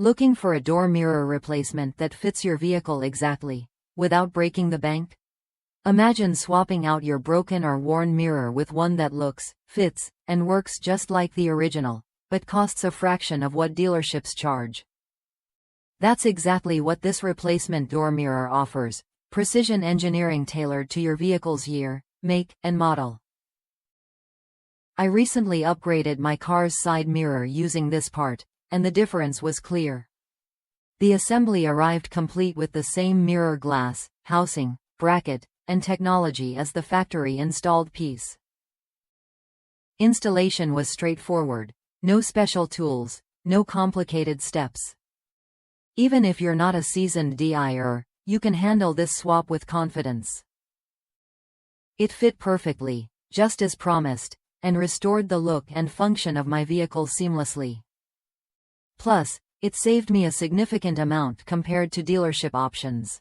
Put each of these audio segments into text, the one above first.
Looking for a door mirror replacement that fits your vehicle exactly, without breaking the bank? Imagine swapping out your broken or worn mirror with one that looks, fits, and works just like the original, but costs a fraction of what dealerships charge. That's exactly what this replacement door mirror offers: precision engineering tailored to your vehicle's year, make, and model. I recently upgraded my car's side mirror using this part, and the difference was clear. The assembly arrived complete with the same mirror glass, housing, bracket, and technology as the factory-installed piece. Installation was straightforward. No special tools, no complicated steps. Even if you're not a seasoned DIYer, you can handle this swap with confidence. It fit perfectly, just as promised, and restored the look and function of my vehicle seamlessly. Plus, it saved me a significant amount compared to dealership options.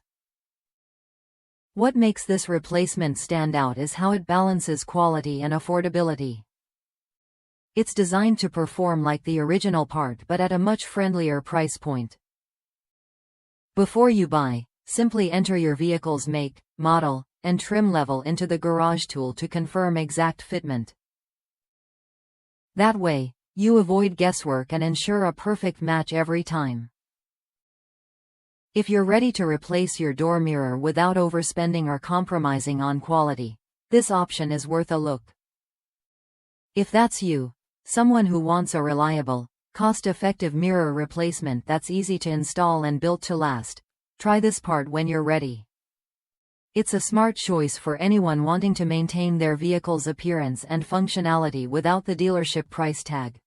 What makes this replacement stand out is how it balances quality and affordability. It's designed to perform like the original part but at a much friendlier price point. Before you buy, simply enter your vehicle's make, model, and trim level into the garage tool to confirm exact fitment. That way, you avoid guesswork and ensure a perfect match every time. If you're ready to replace your door mirror without overspending or compromising on quality, this option is worth a look. If that's you, someone who wants a reliable, cost-effective mirror replacement that's easy to install and built to last, try this part when you're ready. It's a smart choice for anyone wanting to maintain their vehicle's appearance and functionality without the dealership price tag.